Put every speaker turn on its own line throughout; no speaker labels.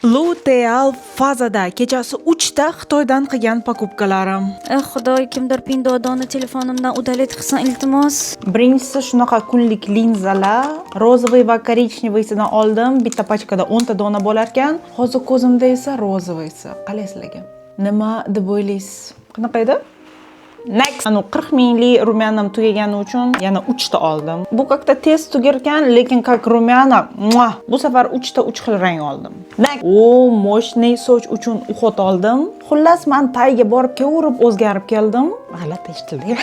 Luteal fazada kechasi 3 ta Xitoydan qilgan покупкаларым.
Xudoy, kimdir pindodonni telefonimdan удалить qilsin iltimos.
Birinchisi shunaqa kunlik linzalar, rozovoy va korичневыйsidan oldim. Bitta pachkada 10 ta dona bo'lar ekan. Hozir ko'zimda esa rozovoysi. Qalay sizlarga? Nima deb o'ylaysiz? Qanaqa edi? Next. Anu 40 minglik rumyanim tugagani uchun yana 3 ta oldim. Bu kakta tez tugarkan, lekin kak rumyana. Bu safar 3 ta 3 xil rang oldim. Next. Moshniy soch uchun uxot oldim. Xullas, men Tayga borib keverib o'zgarib keldim. G'alati eshitildi.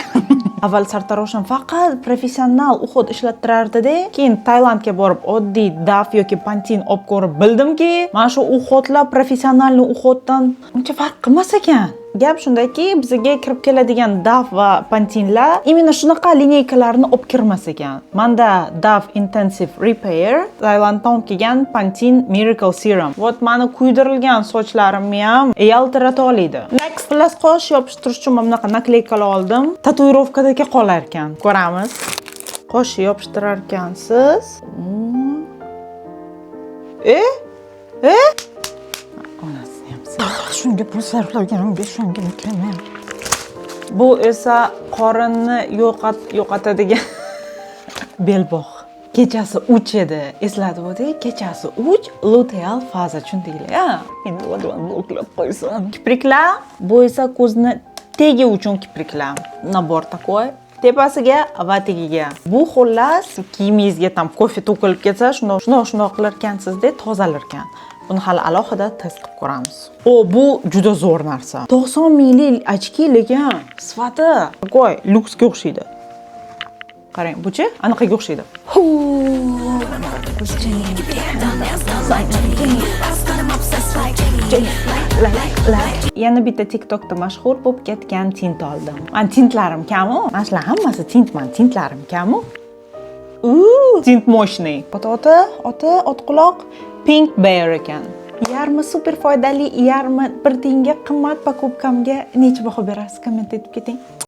Avval sartaroshim faqat professional uxot ishlattirardi-da, keyin Tailandga borib oddiy Daf yoki Pantene olib ko'rib bildimki, mana shu uxotlar professionalni uxotdan uncha farq qilmas ekan. Gap shundaki, bizga kirib keladigan Daf va Pantene'lar imенно shunaqa lineykalarni olib kirmas ekan. Menda Daf Intensive Repair, Tailanddan olib kelgan Pantene Miracle Serum. Vot meni kuydirilgan sochlarimni ham yaltirata oladi. Next, xullas qosh yopishtirish uchun mana bunaqa nakleykalar oldim. Tatuirovkadagi qolar ekan. Ko'ramiz. Qosh yopishtirar ekansiz.
Shunga pul sarflaganimga ishonganim.
Bu esa qorinni yo'qotadigan belbog'. Kechasi 3 edi. Eslatib o'ting, kechasi 3 luteal faza, tushundinglar? Endi vodonni o'qlab qo'ysam. Kipriklar, bu esa ko'zni tegi uchun kipriklar. Nabor takoy. Tepasiga va tagiga. Bu xullas kiyimingizga tam kofe to'kilib ketsa, shundoq qilar ekansizda tozalar ekan. Buni hali alohida test qilib ko'ramiz. Bu juda zo'r narsa. 90 minglik ochki, lekin sifati qo'y, luksga o'xshaydi. Qarang, bu-chi? Anaqaga o'xshaydi. Yana bitta TikTokda mashhur bo'lib ketgan tint oldim. Men tintlarim kam-u. Mana shular hammasi tintman, tintlarim kam-u. Tint moshniy. Oti otquloq Pink Bear ekan. Yarmi super foydali, yarmi bir tiyinga qimmat покупкамga necha baho berasiz? Komment etib keting.